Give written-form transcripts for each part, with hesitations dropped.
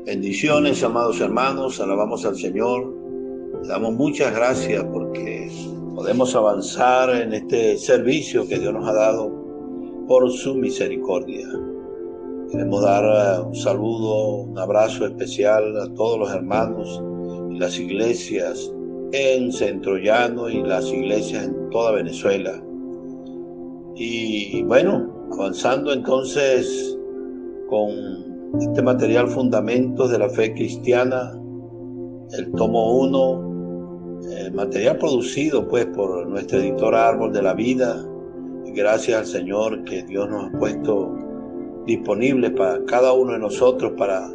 Bendiciones, amados hermanos, alabamos al Señor. Le damos muchas gracias porque podemos avanzar en este servicio que Dios nos ha dado por su misericordia. Queremos dar un saludo, un abrazo especial a todos los hermanos y las iglesias en Centro Llano y las iglesias en toda Venezuela. Y bueno, avanzando entonces con este material Fundamentos de la Fe Cristiana, el tomo 1, material producido pues por nuestra editora Árbol de la Vida, y gracias al Señor que Dios nos ha puesto disponible para cada uno de nosotros para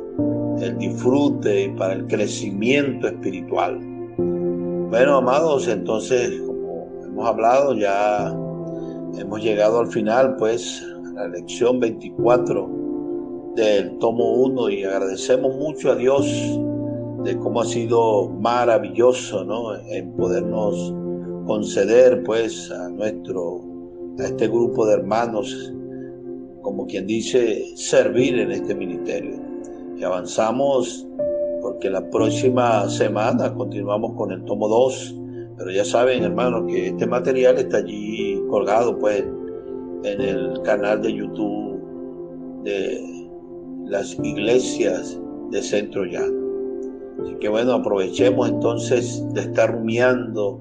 el disfrute y para el crecimiento espiritual. Bueno, amados, entonces, como hemos hablado, ya hemos llegado al final pues a la lección 24 del tomo 1 y agradecemos mucho a Dios de cómo ha sido maravilloso, ¿no?, en podernos conceder pues a este grupo de hermanos, como quien dice, servir en este ministerio. Y avanzamos porque la próxima semana continuamos con el tomo 2, pero ya saben, hermanos, que este material está allí colgado pues en el canal de YouTube de las iglesias de Centro Llano. Así que bueno, aprovechemos entonces de estar rumiando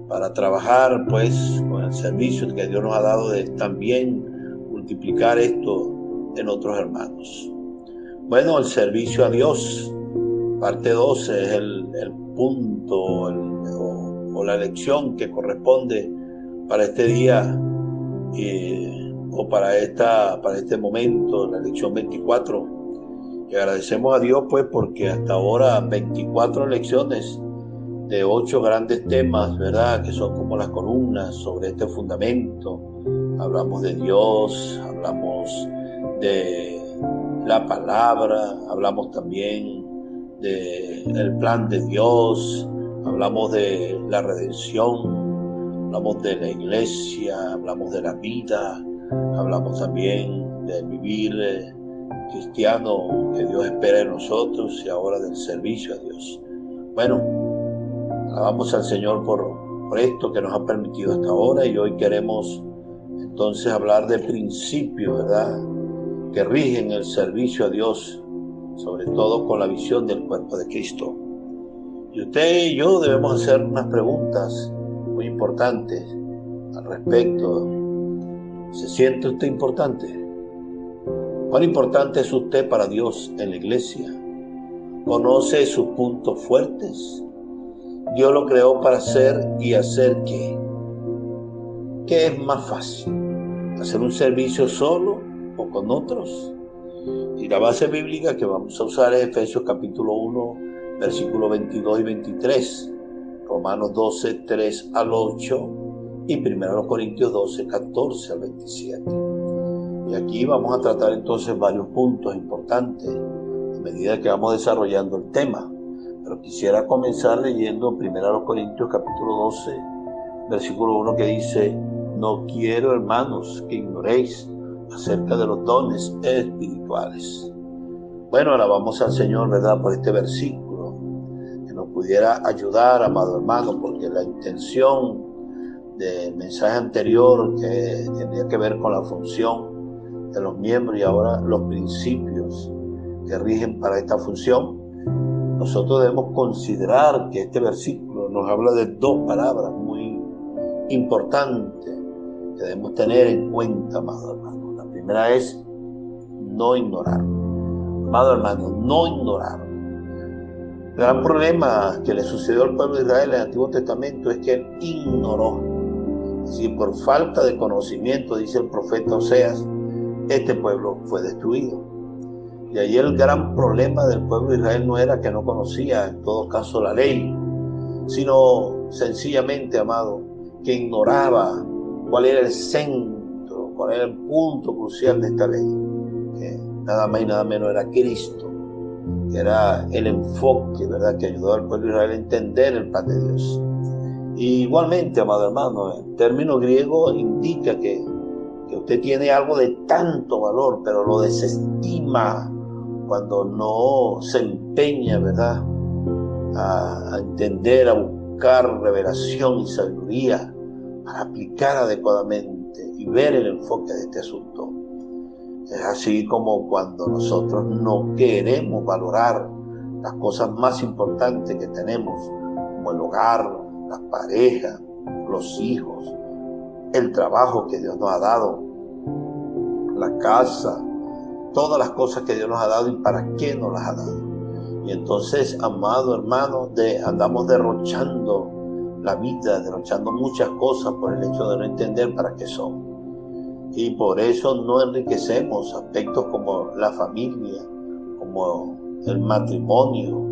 para trabajar pues con el servicio que Dios nos ha dado, de también multiplicar esto en otros hermanos. Bueno, el servicio a Dios, parte 12, es el punto o la lección que corresponde para este día o para este momento, la lección 24. Y agradecemos a Dios pues porque hasta ahora 24 lecciones de 8 grandes temas, ¿verdad?, que son como las columnas sobre este fundamento. Hablamos de Dios, hablamos de la palabra, hablamos también del plan de Dios, hablamos de la redención, hablamos de la iglesia, hablamos de la vida, hablamos también de vivir cristiano que Dios espera de nosotros, y ahora del servicio a Dios. Bueno, alabamos al Señor por esto que nos ha permitido hasta ahora, y hoy queremos entonces hablar de principios, ¿verdad?, que rigen el servicio a Dios, sobre todo con la visión del cuerpo de Cristo. Y usted y yo debemos hacer unas preguntas muy importantes al respecto. ¿Se siente usted importante? ¿Cuán importante es usted para Dios en la iglesia? ¿Conoce sus puntos fuertes? Dios lo creó para hacer y hacer ¿qué? ¿Qué es más fácil? ¿Hacer un servicio solo o con otros? Y la base bíblica que vamos a usar es Efesios capítulo 1, versículos 22 y 23, Romanos 12, 3 al 8 y 1 Corintios 12, 14 al 27. Y aquí vamos a tratar entonces varios puntos importantes a medida que vamos desarrollando el tema. Pero quisiera comenzar leyendo 1 Corintios capítulo 12, versículo 1, que dice: no quiero, hermanos, que ignoréis acerca de los dones espirituales. Bueno, alabamos al Señor, ¿verdad?, por este versículo, que nos pudiera ayudar, amado hermano, porque la intención del mensaje anterior, que tenía que ver con la función de los miembros y ahora los principios que rigen para esta función, nosotros debemos considerar que este versículo nos habla de dos palabras muy importantes que debemos tener en cuenta, amado hermano. La primera es no ignorar. Amado hermano, no ignorar. El gran problema que le sucedió al pueblo de Israel en el Antiguo Testamento es que él ignoró. Es decir, por falta de conocimiento, dice el profeta Oseas, este pueblo fue destruido. Y allí el gran problema del pueblo de Israel no era que no conocía, en todo caso, la ley, sino sencillamente, amado, que ignoraba cuál era el centro, cuál era el punto crucial de esta ley, que nada más y nada menos era Cristo, que era el enfoque, ¿verdad?, que ayudó al pueblo de Israel a entender el plan de Dios. Y igualmente, amado hermano, el término griego indica que usted tiene algo de tanto valor, pero lo desestima cuando no se empeña, ¿verdad?, a entender, a buscar revelación y sabiduría para aplicar adecuadamente y ver el enfoque de este asunto. Es así como cuando nosotros no queremos valorar las cosas más importantes que tenemos, como el hogar, las parejas, los hijos, el trabajo que Dios nos ha dado, la casa, todas las cosas que Dios nos ha dado y para qué nos las ha dado. Y entonces, amado hermano, andamos derrochando la vida, derrochando muchas cosas por el hecho de no entender para qué son. Y por eso no enriquecemos aspectos como la familia, como el matrimonio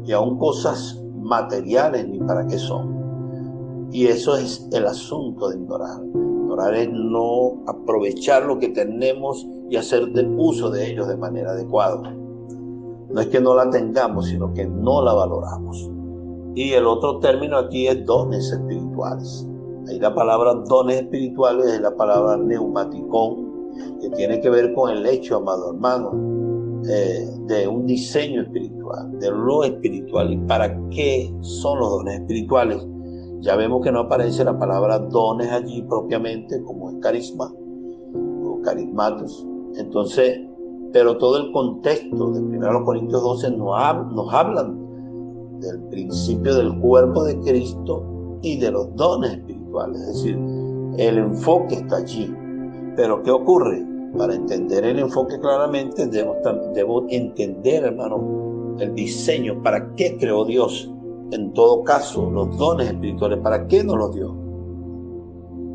y aún cosas materiales ni para qué son. Y eso es el asunto de ignorar. Ignorar es no aprovechar lo que tenemos y hacer uso de ellos de manera adecuada. No es que no la tengamos, sino que no la valoramos. Y el otro término aquí es dones espirituales. Ahí la palabra dones espirituales es la palabra neumaticón, que tiene que ver con el hecho, amado hermano, de un diseño espiritual, de lo espiritual. ¿Y para qué son los dones espirituales? Ya vemos que no aparece la palabra dones allí propiamente, como es carisma o carismatos. Entonces, pero todo el contexto de 1 Corintios 12 nos hablan del principio del cuerpo de Cristo y de los dones espirituales. Es decir, el enfoque está allí. Pero ¿qué ocurre? Para entender el enfoque claramente debo entender, hermano, el diseño. ¿Para qué creó Dios? En todo caso, los dones espirituales, ¿para qué nos los dio?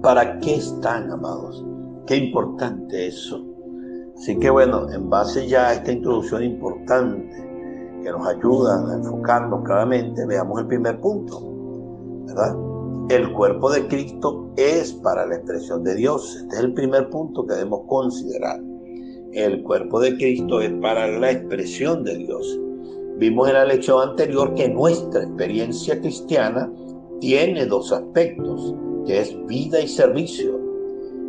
¿Para qué están, amados? Qué importante eso. Así que bueno, en base ya a esta introducción importante que nos ayuda a enfocarnos claramente, veamos el primer punto, ¿verdad? El cuerpo de Cristo es para la expresión de Dios. Este es el primer punto que debemos considerar. El cuerpo de Cristo es para la expresión de Dios. Vimos en la lección anterior que nuestra experiencia cristiana tiene dos aspectos, que es vida y servicio,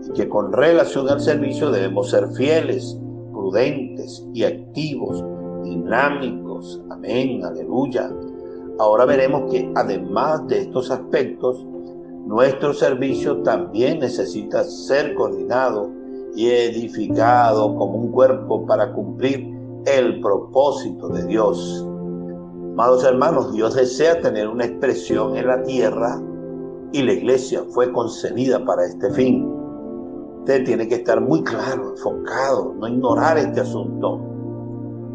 y que con relación al servicio debemos ser fieles, prudentes y activos, dinámicos. Amén, aleluya. Ahora veremos que además de estos aspectos, nuestro servicio también necesita ser coordinado y edificado como un cuerpo para cumplir el propósito de Dios. Amados hermanos, Dios desea tener una expresión en la tierra y la iglesia fue concebida para este fin. Usted tiene que estar muy claro, enfocado, no ignorar este asunto.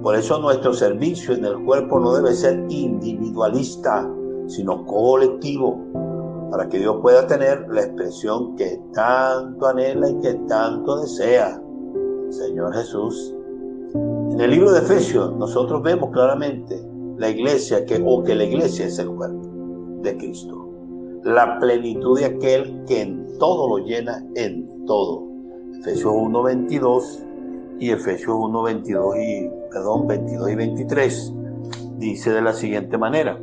Por eso nuestro servicio en el cuerpo no debe ser individualista, sino colectivo, para que Dios pueda tener la expresión que tanto anhela y que tanto desea, Señor Jesús. En el libro de Efesios nosotros vemos claramente la iglesia, que la iglesia es el cuerpo de Cristo, la plenitud de aquel que en todo lo llena en todo. Efesios 1:22 y Efesios 22 y 23 dice de la siguiente manera: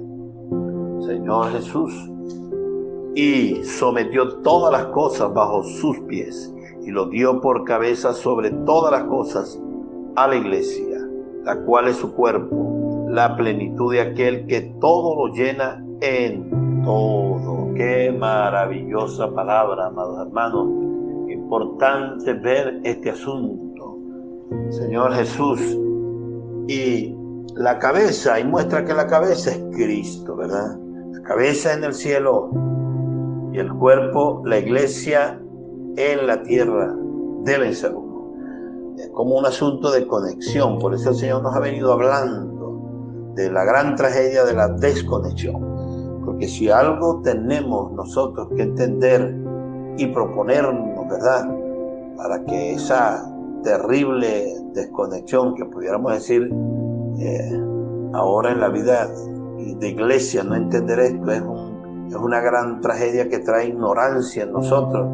Señor Jesús, y sometió todas las cosas bajo sus pies y lo dio por cabeza sobre todas las cosas a la iglesia, la cual es su cuerpo, la plenitud de aquel que todo lo llena en todo. Qué maravillosa palabra, amados hermanos. Importante ver este asunto. Señor Jesús, y la cabeza, y muestra que la cabeza es Cristo, ¿verdad? La cabeza en el cielo y el cuerpo, la iglesia en la tierra, deben ser uno. Es como un asunto de conexión. Por eso el Señor nos ha venido hablando de la gran tragedia de la desconexión. Porque si algo tenemos nosotros que entender y proponernos, ¿verdad?, para que esa terrible desconexión que pudiéramos decir ahora en la vida de iglesia, no entender esto es una gran tragedia que trae ignorancia en nosotros,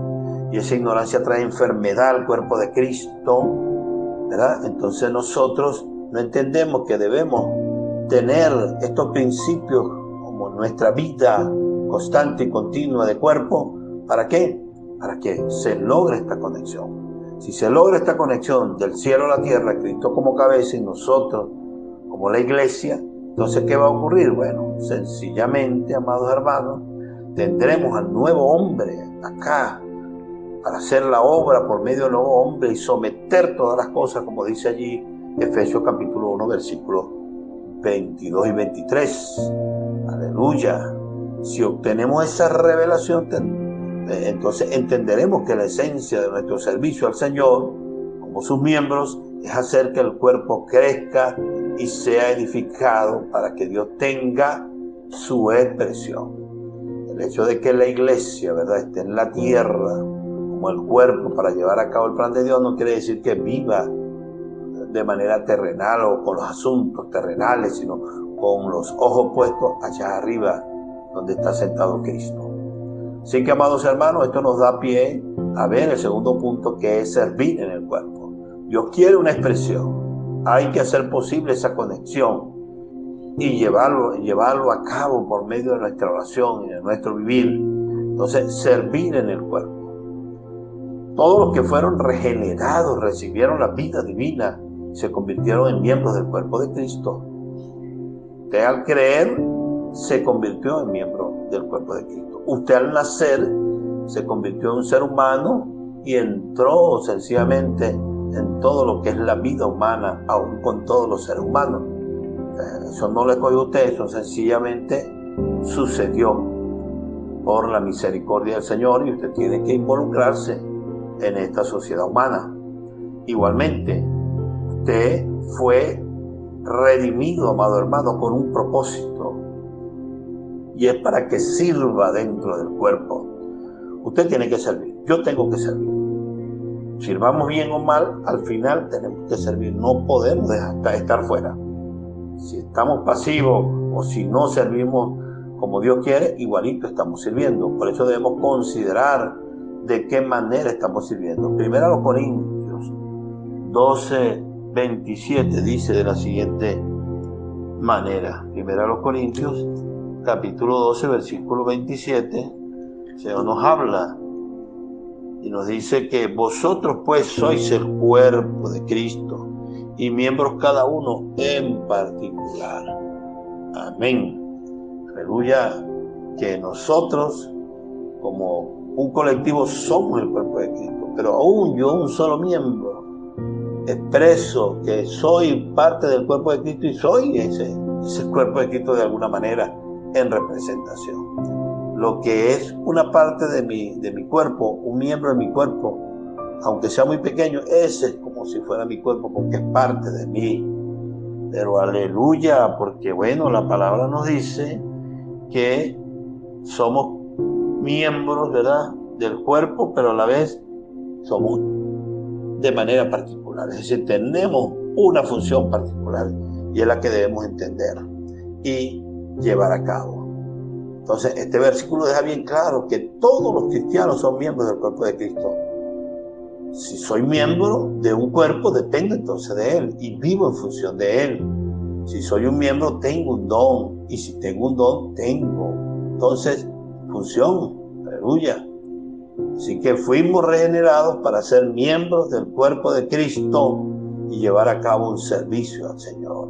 y esa ignorancia trae enfermedad al cuerpo de Cristo, ¿verdad? Entonces nosotros no entendemos que debemos tener estos principios como nuestra vida constante y continua de cuerpo. ¿Para qué? Para que se logre esta conexión. Si se logra esta conexión del cielo a la tierra, Cristo como cabeza y nosotros como la iglesia, entonces ¿qué va a ocurrir? Bueno, sencillamente, amados hermanos, tendremos al nuevo hombre acá para hacer la obra por medio del nuevo hombre y someter todas las cosas, como dice allí Efesios capítulo 1, versículos 22 y 23. Aleluya. Si obtenemos esa revelación, entonces entenderemos que la esencia de nuestro servicio al Señor, como sus miembros, es hacer que el cuerpo crezca y sea edificado para que Dios tenga su expresión. El hecho de que la iglesia, ¿verdad?, esté en la tierra como el cuerpo para llevar a cabo el plan de Dios no quiere decir que viva de manera terrenal o con los asuntos terrenales, sino con los ojos puestos allá arriba donde está sentado Cristo. Así que, amados hermanos, esto nos da pie a ver el segundo punto, que es servir en el cuerpo. Dios quiere una expresión. Hay que hacer posible esa conexión y llevarlo a cabo por medio de nuestra oración y de nuestro vivir. Entonces, servir en el cuerpo. Todos los que fueron regenerados recibieron la vida divina, se convirtieron en miembros del cuerpo de Cristo. Usted al creer se convirtió en miembro del cuerpo de Cristo. Usted al nacer se convirtió en un ser humano y entró sencillamente en todo lo que es la vida humana, aún con todos los seres humanos. Eso no lo escogió usted, eso sencillamente sucedió por la misericordia del Señor y usted tiene que involucrarse en esta sociedad humana. Igualmente, usted fue redimido, amado hermano, con un propósito, y es para que sirva dentro del cuerpo. Usted tiene que servir, yo tengo que servir. Sirvamos bien o mal, al final tenemos que servir, no podemos estar fuera. Si estamos pasivos o si no servimos como Dios quiere, igualito estamos sirviendo. Por eso debemos considerar de qué manera estamos sirviendo. Primero a los Corintios 12:27 dice de la siguiente manera. Primero a los Corintios capítulo 12, versículo 27, el Señor nos habla y nos dice que vosotros pues sois el cuerpo de Cristo y miembros cada uno en particular. Amén. Aleluya. Que nosotros como un colectivo somos el cuerpo de Cristo, pero aún yo, un solo miembro, expreso que soy parte del cuerpo de Cristo y soy ese cuerpo de Cristo de alguna manera en representación. Lo que es una parte de mi cuerpo, un miembro de mi cuerpo, aunque sea muy pequeño, ese es como si fuera mi cuerpo porque es parte de mí. Pero aleluya, porque bueno, la palabra nos dice que somos miembros, ¿verdad?, del cuerpo, pero a la vez somos de manera particular. Es decir, tenemos una función particular y es la que debemos entender y llevar a cabo. Entonces, este versículo deja bien claro que todos los cristianos son miembros del cuerpo de Cristo. Si soy miembro de un cuerpo, dependo entonces de él y vivo en función de él. Si soy un miembro, tengo un don, y si tengo un don, tengo entonces función. Aleluya. Así que fuimos regenerados para ser miembros del cuerpo de Cristo y llevar a cabo un servicio al Señor.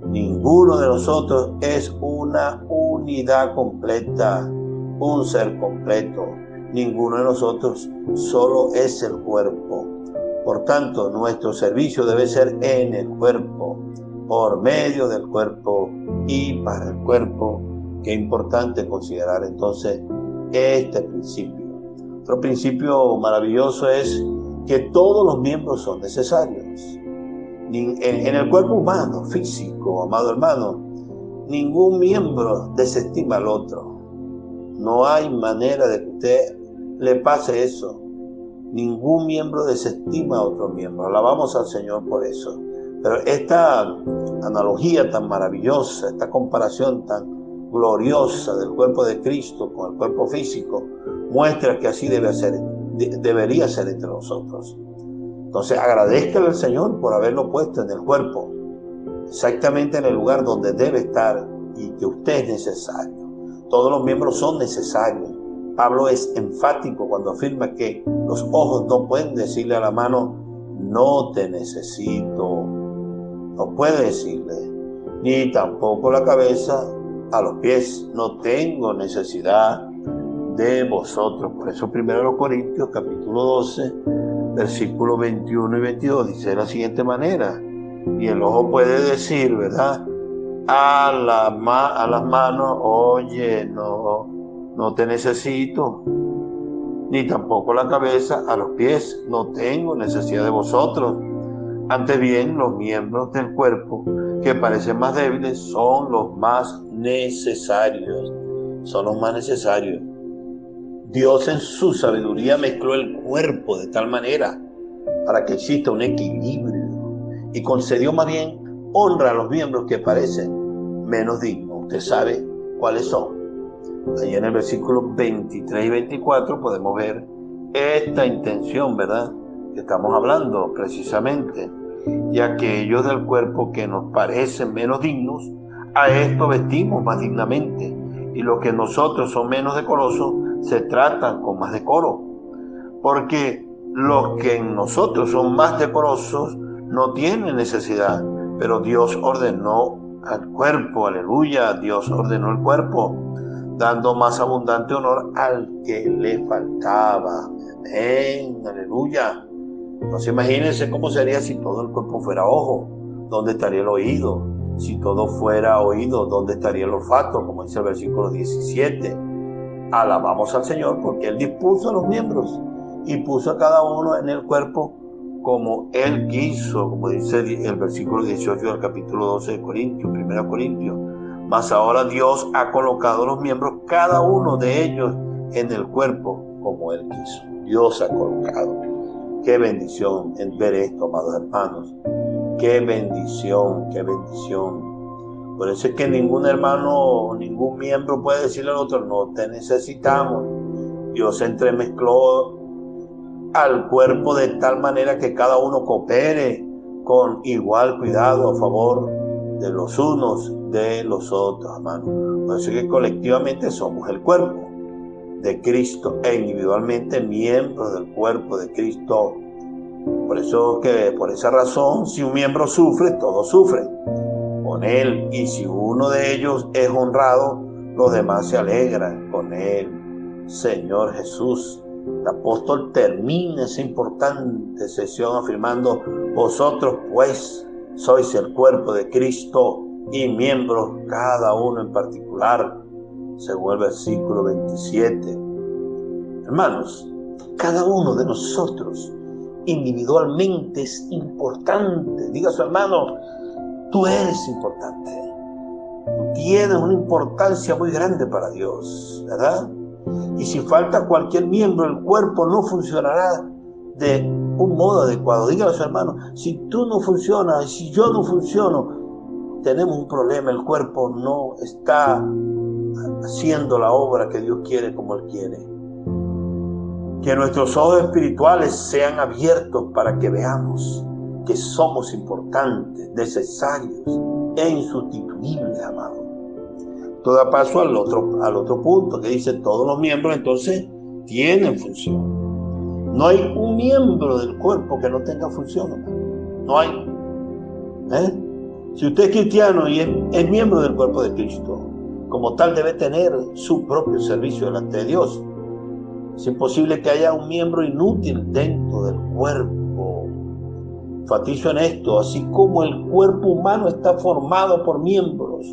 Ninguno de nosotros es una unidad completa, un ser completo. Ninguno de nosotros solo es el cuerpo. Por tanto, nuestro servicio debe ser en el cuerpo, por medio del cuerpo y para el cuerpo. Qué importante considerar entonces este principio. Otro principio maravilloso es que todos los miembros son necesarios. En el cuerpo humano, físico, amado hermano, ningún miembro desestima al otro. No hay manera de que usted le pase eso. Ningún miembro desestima a otro miembro. Alabamos al Señor por eso. Pero esta analogía tan maravillosa, esta comparación tan gloriosa del cuerpo de Cristo con el cuerpo físico, muestra que así debería ser entre nosotros. Entonces agradezcale al Señor por haberlo puesto en el cuerpo, exactamente en el lugar donde debe estar y que usted es necesario. Todos los miembros son necesarios, Pablo es enfático cuando afirma que los ojos no pueden decirle a la mano, no te necesito. No puede decirle, ni tampoco la cabeza a los pies, no tengo necesidad de vosotros. Por eso 1 Corintios capítulo 12, versículos 21 y 22 dice de la siguiente manera, y el ojo puede decir, ¿verdad?, a las manos, oye, no te necesito, ni tampoco la cabeza a los pies, no tengo necesidad de vosotros. Antes bien, los miembros del cuerpo que parecen más débiles son los más necesarios. Son los más necesarios. Dios en su sabiduría mezcló el cuerpo de tal manera para que exista un equilibrio y concedió más bien honra a los miembros que parecen menos dignos. Usted sabe cuáles son. Ahí en el versículo 23 y 24 podemos ver esta intención, ¿verdad?, que estamos hablando precisamente. Y aquellos del cuerpo que nos parecen menos dignos, a esto vestimos más dignamente, y los que nosotros son menos decorosos se tratan con más decoro, porque los que en nosotros son más decorosos no tienen necesidad, pero Dios ordenó al cuerpo, aleluya, Dios ordenó el cuerpo, dando más abundante honor al que le faltaba. Amén, aleluya. Entonces imagínense cómo sería si todo el cuerpo fuera ojo, ¿dónde estaría el oído? Si todo fuera oído, ¿dónde estaría el olfato? Como dice el versículo 17. Alabamos al Señor porque Él dispuso a los miembros y puso a cada uno en el cuerpo como Él quiso, como dice el versículo 18 del capítulo 12 de Corintios, 1 Corintios. Mas ahora Dios ha colocado los miembros, cada uno de ellos, en el cuerpo como Él quiso. Dios ha colocado. Qué bendición en ver esto, amados hermanos. Qué bendición, qué bendición. Por eso es que ningún hermano, ningún miembro puede decirle al otro, no te necesitamos. Dios entremezcló al cuerpo de tal manera que cada uno coopere con igual cuidado a favor de los unos de los otros, hermanos. Por eso es que colectivamente somos el cuerpo de Cristo e individualmente miembros del cuerpo de Cristo. Por eso que, por esa razón, si un miembro sufre, todos sufren con él, y si uno de ellos es honrado, los demás se alegran con él. Señor Jesús, el apóstol termina esa importante sesión afirmando, vosotros pues sois el cuerpo de Cristo y miembros cada uno en particular, según el versículo 27. Hermanos, cada uno de nosotros individualmente es importante. Diga a su hermano, tú eres importante. Tú tienes una importancia muy grande para Dios, ¿verdad? Y si falta cualquier miembro, el cuerpo no funcionará de un modo adecuado. Dígale a su hermano, si tú no funcionas, si yo no funciono, tenemos un problema. El cuerpo no está haciendo la obra que Dios quiere como Él quiere. Que nuestros ojos espirituales sean abiertos para que veamos que somos importantes, necesarios e insustituibles, amados. Todo da paso al otro punto que dice todos los miembros entonces tienen función. No hay un miembro del cuerpo que no tenga función, hermano. No hay. Si usted es cristiano y es miembro del cuerpo de Cristo, como tal debe tener su propio servicio delante de Dios. Es imposible que haya un miembro inútil dentro del cuerpo. Enfatizo en esto, así como el cuerpo humano está formado por miembros,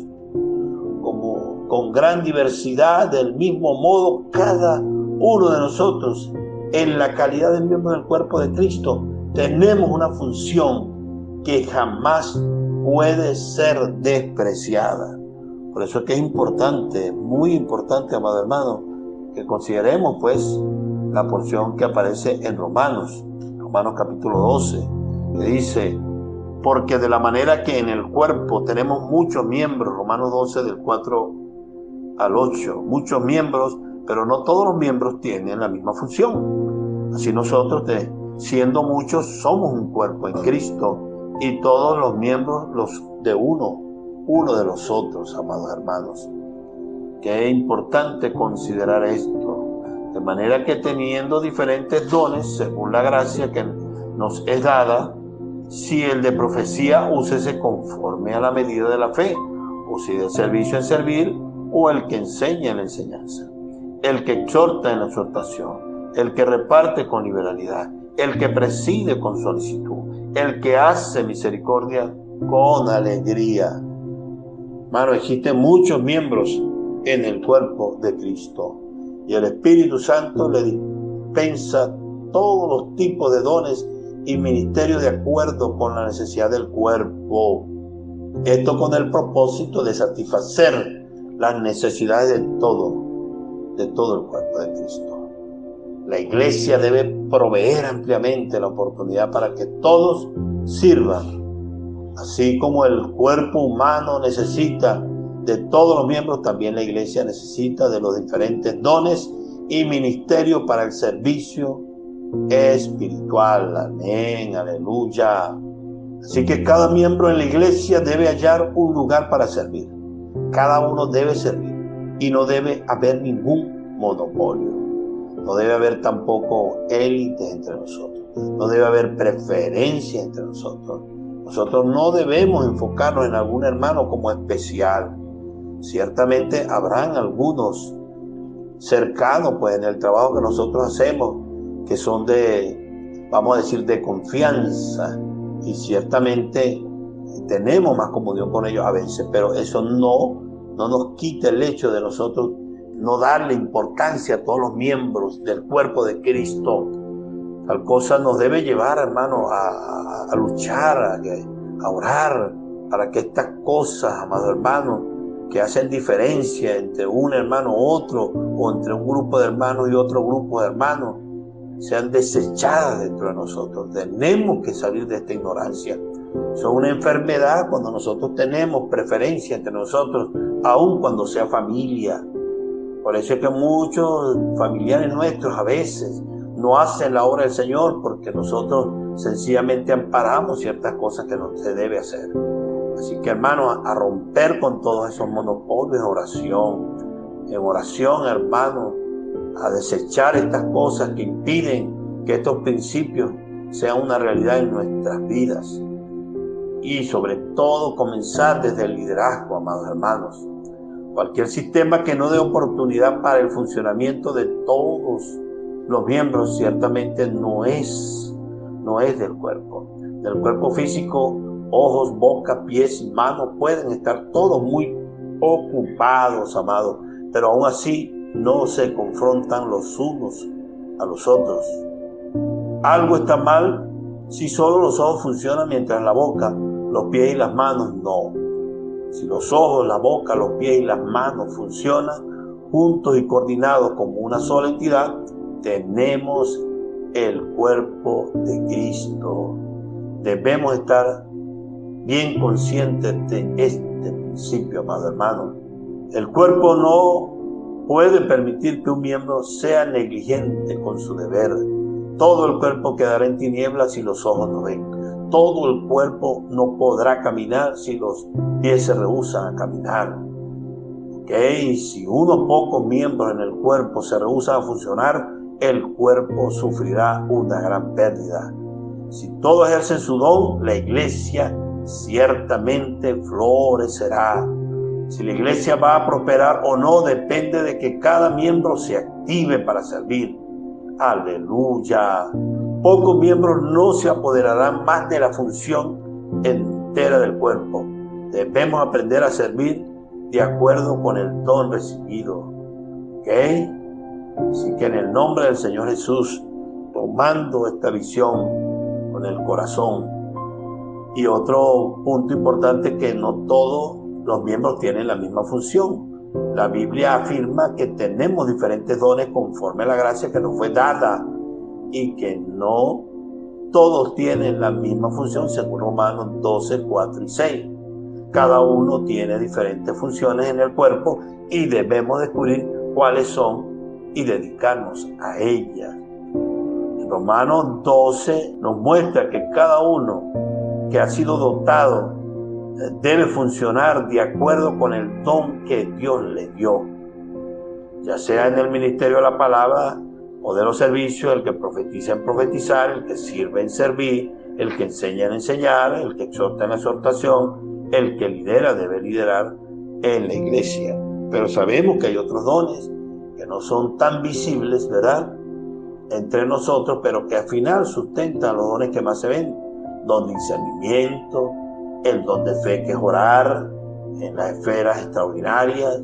como con gran diversidad, del mismo modo cada uno de nosotros, en la calidad de miembro del cuerpo de Cristo, tenemos una función que jamás puede ser despreciada. Por eso es que es importante, muy importante, amado hermano, que consideremos pues la porción que aparece en Romanos capítulo 12, que dice, porque de la manera que en el cuerpo tenemos muchos miembros, Romanos 12 del 4 al 8, muchos miembros, pero no todos los miembros tienen la misma función. Así nosotros, siendo muchos, somos un cuerpo en Cristo y todos los miembros los de uno de los otros, amados hermanos. Qué importante considerar esto. manera que teniendo diferentes dones, según la gracia que nos es dada, si el de profecía, úsese conforme a la medida de la fe, o si de servicio en servir, o el que enseña en la enseñanza, el que exhorta en la exhortación, el que reparte con liberalidad, el que preside con solicitud, el que hace misericordia con alegría. Hermano, existen muchos miembros en el cuerpo de Cristo y el Espíritu Santo le dispensa todos los tipos de dones y ministerios de acuerdo con la necesidad del cuerpo. Esto con el propósito de satisfacer las necesidades de todo el cuerpo de Cristo. La iglesia debe proveer ampliamente la oportunidad para que todos sirvan. Así como el cuerpo humano necesita de todos los miembros, también la iglesia necesita de los diferentes dones y ministerios para el servicio espiritual. Amén, aleluya. Así que cada miembro en la iglesia debe hallar un lugar para servir. Cada uno debe servir y no debe haber ningún monopolio. No debe haber tampoco élites entre nosotros. No debe haber preferencia entre nosotros. Nosotros no debemos enfocarnos en algún hermano como especial. Ciertamente habrán algunos cercanos pues en el trabajo que nosotros hacemos que son vamos a decir, de confianza, y ciertamente tenemos más comunión con ellos a veces, pero eso no nos quita el hecho de nosotros no darle importancia a todos los miembros del cuerpo de Cristo. Tal cosa nos debe llevar, hermano, a luchar, a orar, para que estas cosas, amados hermanos, que hacen diferencia entre un hermano u otro, o entre un grupo de hermanos y otro grupo de hermanos, sean desechadas dentro de nosotros. Tenemos que salir de esta ignorancia. Es una enfermedad cuando nosotros tenemos preferencia entre nosotros, aun cuando sea familia. Por eso es que muchos familiares nuestros a veces no hacen la obra del Señor, porque nosotros sencillamente amparamos ciertas cosas que no se debe hacer. Así que, hermanos, a romper con todos esos monopolios en oración, hermanos, a desechar estas cosas que impiden que estos principios sean una realidad en nuestras vidas. Y sobre todo comenzar desde el liderazgo, amados hermanos. Cualquier sistema que no dé oportunidad para el funcionamiento de todos los miembros ciertamente no es del cuerpo. Del cuerpo físico, ojos, boca, pies y manos pueden estar todos muy ocupados, amados, pero aún así no se confrontan los unos a los otros. Algo está mal si solo los ojos funcionan mientras la boca, los pies y las manos no. Si los ojos, la boca, los pies y las manos funcionan juntos y coordinados como una sola entidad, tenemos el cuerpo de Cristo. Debemos estar bien conscientes de este principio, amado hermano. El cuerpo no puede permitir que un miembro sea negligente con su deber. Todo el cuerpo quedará en tinieblas si los ojos no ven. Todo el cuerpo no podrá caminar si los pies se rehúsan a caminar. Si unos pocos miembros en el cuerpo se rehúsan a funcionar, el cuerpo sufrirá una gran pérdida. Si todos ejercen su don, la iglesia ciertamente florecerá. Si la iglesia va a prosperar o no depende de que cada miembro se active para servir. Aleluya. Pocos miembros no se apoderarán más de la función entera del cuerpo. Debemos aprender a servir de acuerdo con el don recibido. Así que en el nombre del Señor Jesús, tomando esta visión con el corazón. Y otro punto importante es que no todos los miembros tienen la misma función. La Biblia afirma que tenemos diferentes dones conforme a la gracia que nos fue dada y que no todos tienen la misma función según Romanos 12, 4 y 6. Cada uno tiene diferentes funciones en el cuerpo y debemos descubrir cuáles son y dedicarnos a ellas. En Romanos 12 nos muestra que cada uno que ha sido dotado debe funcionar de acuerdo con el don que Dios le dio, ya sea en el ministerio de la palabra, modelo servicio, el que profetiza en profetizar, el que sirve en servir, el que enseña en enseñar, el que exhorta en la exhortación, el que lidera debe liderar en la iglesia. Pero sabemos que hay otros dones que no son tan visibles, ¿verdad?, entre nosotros, pero que al final sustentan los dones que más se ven. Don de discernimiento, el don de fe, que es orar en las esferas extraordinarias,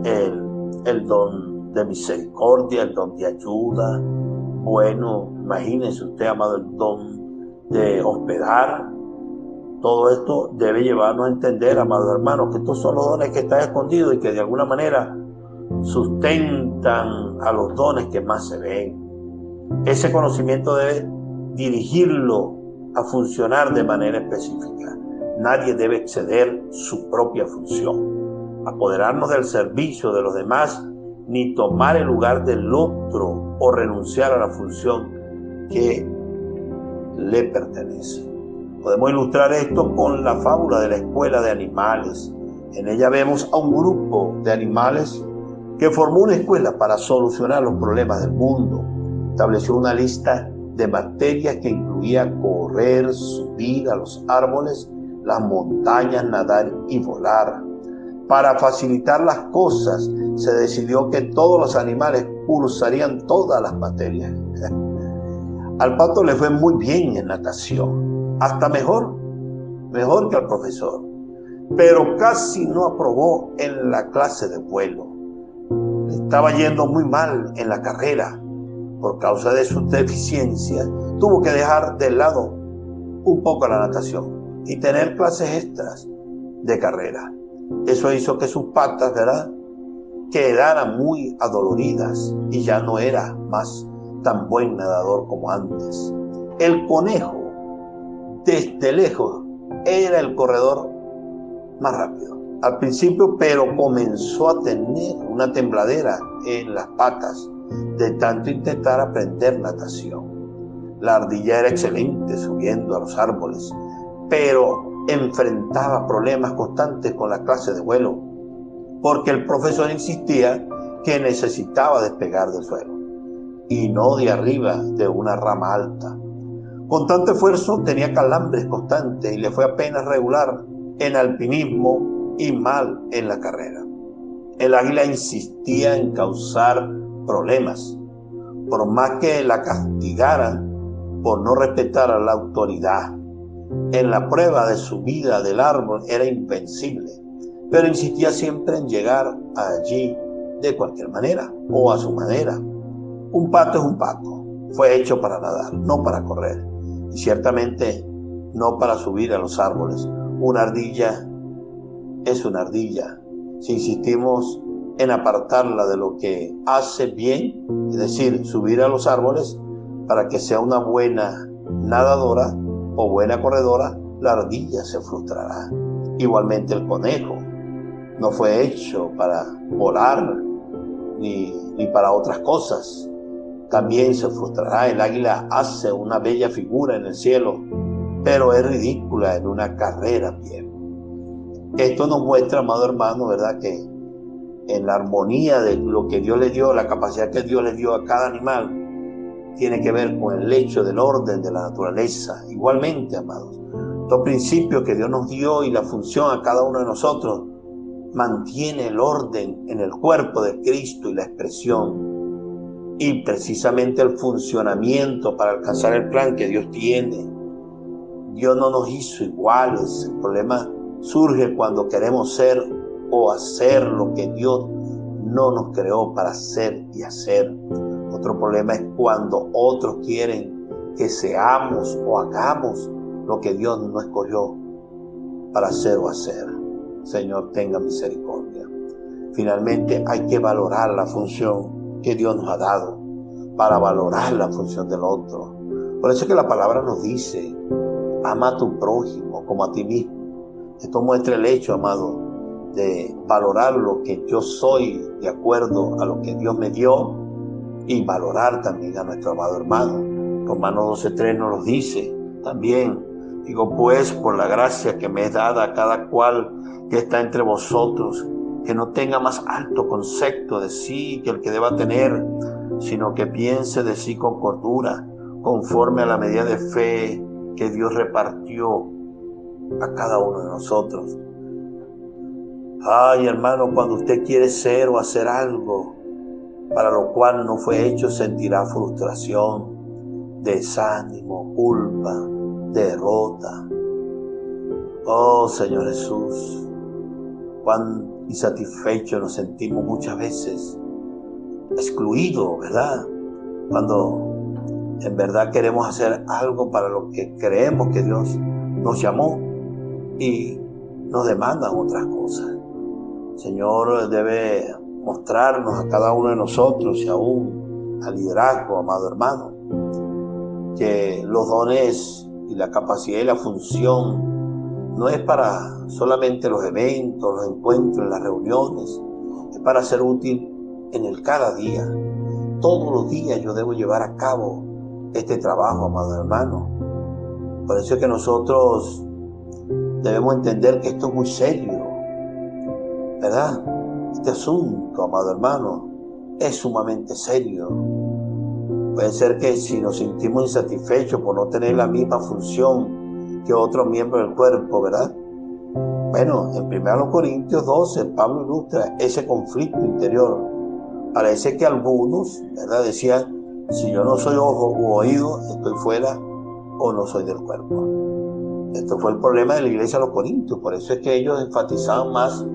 el don de misericordia, el don de ayuda. Bueno, imagínense usted, amado, el don de hospedar. Todo esto debe llevarnos a entender, amados hermanos, que estos son los dones que están escondidos y que de alguna manera sustentan a los dones que más se ven. Ese conocimiento debe dirigirlo a funcionar de manera específica. Nadie debe exceder su propia función, apoderarnos del servicio de los demás, ni tomar el lugar del otro o renunciar a la función que le pertenece. Podemos ilustrar esto con la fábula de la escuela de animales. En ella vemos a un grupo de animales que formó una escuela para solucionar los problemas del mundo. Estableció una lista de materias que incluía correr, subir a los árboles, las montañas, nadar y volar. Para facilitar las cosas, se decidió que todos los animales cursarían todas las materias. Al pato le fue muy bien en natación, hasta mejor que al profesor, pero casi no aprobó en la clase de vuelo. Le estaba yendo muy mal en la carrera. Por causa de sus deficiencias, tuvo que dejar de lado un poco la natación y tener clases extras de carrera. Eso hizo que sus patas, ¿verdad?, quedaran muy adoloridas y ya no era más tan buen nadador como antes. El conejo, desde lejos, era el corredor más rápido al principio, pero comenzó a tener una tembladera en las patas de tanto intentar aprender natación. La ardilla era excelente subiendo a los árboles, pero enfrentaba problemas constantes con la clase de vuelo, porque el profesor insistía que necesitaba despegar del suelo y no de arriba de una rama alta. Con tanto esfuerzo tenía calambres constantes y le fue apenas regular en alpinismo y mal en la carrera. El águila insistía en causar problemas, por más que la castigaran por no respetar a la autoridad. En la prueba de subida del árbol era invencible, pero insistía siempre en llegar allí de cualquier manera o a su manera. Un pato es un pato, fue hecho para nadar, no para correr, y ciertamente no para subir a los árboles. Una ardilla es una ardilla. Si insistimos en apartarla de lo que hace bien, es decir, subir a los árboles para que sea una buena nadadora o buena corredora, la ardilla se frustrará. Igualmente el conejo no fue hecho para volar ni para otras cosas. También se frustrará. El águila hace una bella figura en el cielo, pero es ridícula en una carrera a pie. Esto nos muestra, amado hermano, ¿verdad?, que en la armonía de lo que Dios le dio, la capacidad que Dios le dio a cada animal, tiene que ver con el hecho del orden de la naturaleza. Igualmente, amados, los principios que Dios nos dio y la función a cada uno de nosotros mantiene el orden en el cuerpo de Cristo y la expresión y precisamente el funcionamiento para alcanzar el plan que Dios tiene. Dios no nos hizo iguales. El problema surge cuando queremos ser o hacer lo que Dios no nos creó para hacer y hacer. Otro problema es cuando otros quieren que seamos o hagamos lo que Dios no escogió para hacer o hacer. Señor, tenga misericordia. Finalmente hay que valorar la función que Dios nos ha dado para valorar la función del otro. Por eso es que la palabra nos dice: ama a tu prójimo como a ti mismo. Esto muestra el hecho, amado, de valorar lo que yo soy de acuerdo a lo que Dios me dio y valorar también a nuestro amado hermano. Romanos 12:3 nos lo dice también. Digo, pues, por la gracia que me es dada a cada cual que está entre vosotros, que no tenga más alto concepto de sí que el que deba tener, sino que piense de sí con cordura, conforme a la medida de fe que Dios repartió a cada uno de nosotros. Ay, hermano, cuando usted quiere ser o hacer algo para lo cual no fue hecho, sentirá frustración, desánimo, culpa, derrota. Oh, Señor Jesús, cuán insatisfechos nos sentimos muchas veces, excluidos, ¿verdad? Cuando en verdad queremos hacer algo para lo que creemos que Dios nos llamó y nos demandan otras cosas. El Señor debe mostrarnos a cada uno de nosotros y aún al liderazgo, amado hermano, que los dones y la capacidad y la función no es para solamente los eventos, los encuentros, las reuniones, es para ser útil en el cada día. Todos los días yo debo llevar a cabo este trabajo, amado hermano. Por eso es que nosotros debemos entender que esto es muy serio, ¿verdad? Este asunto, amado hermano, es sumamente serio. Puede ser que si nos sentimos insatisfechos por no tener la misma función que otros miembros del cuerpo, ¿verdad? Bueno, en 1 Corintios 12, Pablo ilustra ese conflicto interior. Parece que algunos, ¿verdad?, decían, si yo no soy ojo u oído, estoy fuera o no soy del cuerpo. Esto fue el problema de la iglesia de los Corintios. Por eso es que ellos enfatizaban más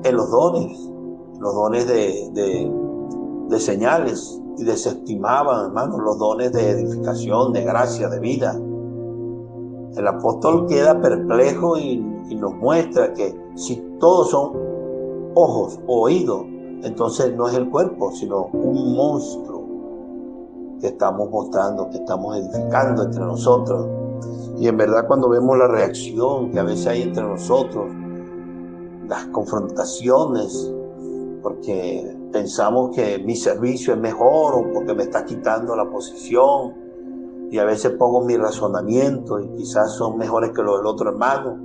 en los dones de señales, y desestimaban, hermanos, los dones de edificación, de gracia, de vida. El apóstol queda perplejo y nos muestra que si todos son ojos o oídos, entonces no es el cuerpo, sino un monstruo que estamos mostrando, que estamos edificando entre nosotros. Y en verdad, cuando vemos la reacción que a veces hay entre nosotros, las confrontaciones, porque pensamos que mi servicio es mejor o porque me está quitando la posición, y a veces pongo mi razonamiento y quizás son mejores que los del otro hermano,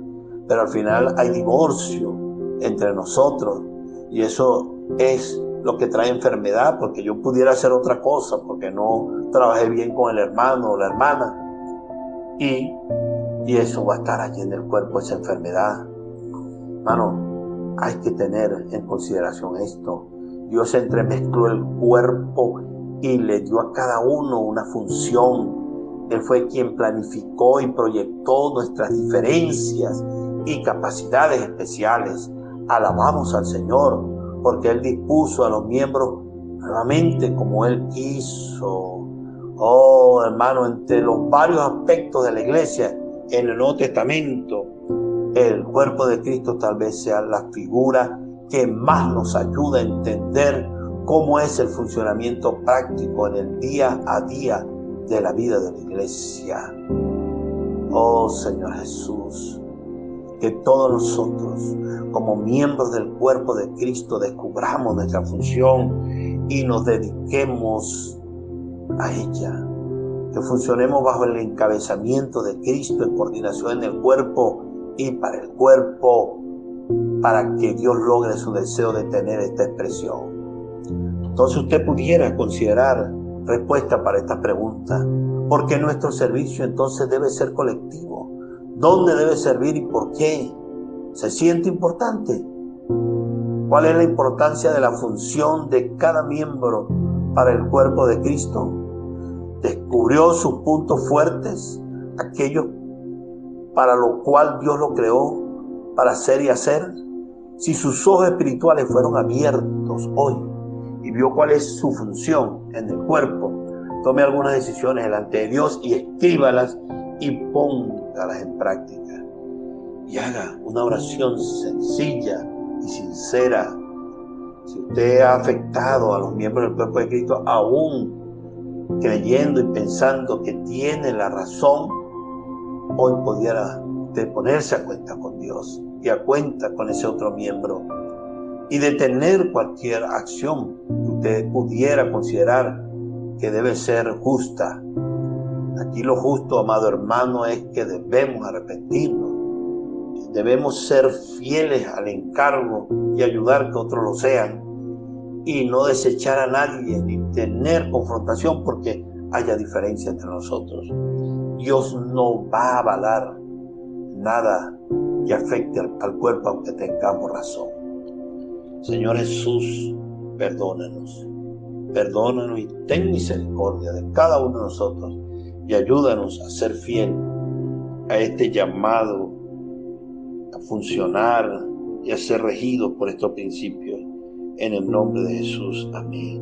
pero al final hay divorcio entre nosotros y eso es lo que trae enfermedad, porque yo pudiera hacer otra cosa porque no trabajé bien con el hermano o la hermana, y eso va a estar allí en el cuerpo, esa enfermedad. Hermano, hay que tener en consideración esto. Dios entremezcló el cuerpo y le dio a cada uno una función. Él fue quien planificó y proyectó nuestras diferencias y capacidades especiales. Alabamos al Señor, porque Él dispuso a los miembros nuevamente como Él quiso. Oh, hermano, entre los varios aspectos de la iglesia en el Nuevo Testamento, el cuerpo de Cristo tal vez sea la figura que más nos ayuda a entender cómo es el funcionamiento práctico en el día a día de la vida de la iglesia. Oh, Señor Jesús, que todos nosotros, como miembros del cuerpo de Cristo, descubramos nuestra función y nos dediquemos a ella. Que funcionemos bajo el encabezamiento de Cristo en coordinación en el cuerpo y para el cuerpo, para que Dios logre su deseo de tener esta expresión. Entonces usted pudiera considerar respuesta para esta pregunta: ¿por qué nuestro servicio entonces debe ser colectivo? ¿Dónde debe servir y por qué? ¿Se siente importante? ¿Cuál es la importancia de la función de cada miembro para el cuerpo de Cristo? ¿Descubrió sus puntos fuertes, aquellos para lo cual Dios lo creó para ser y hacer? Si sus ojos espirituales fueron abiertos hoy y vio cuál es su función en el cuerpo, tome algunas decisiones delante de Dios y escríbalas y póngalas en práctica. Y haga una oración sencilla y sincera. Si usted ha afectado a los miembros del cuerpo de Cristo, aún creyendo y pensando que tiene la razón, hoy pudiera usted ponerse a cuenta con Dios y a cuenta con ese otro miembro y detener cualquier acción que usted pudiera considerar que debe ser justa. Aquí lo justo, amado hermano, es que debemos arrepentirnos, debemos ser fieles al encargo y ayudar que otros lo sean, y no desechar a nadie ni tener confrontación porque haya diferencia entre nosotros. Dios no va a avalar nada que afecte al cuerpo aunque tengamos razón. Señor Jesús, perdónanos y ten misericordia de cada uno de nosotros y ayúdanos a ser fiel a este llamado a funcionar y a ser regidos por estos principios. En el nombre de Jesús. Amén.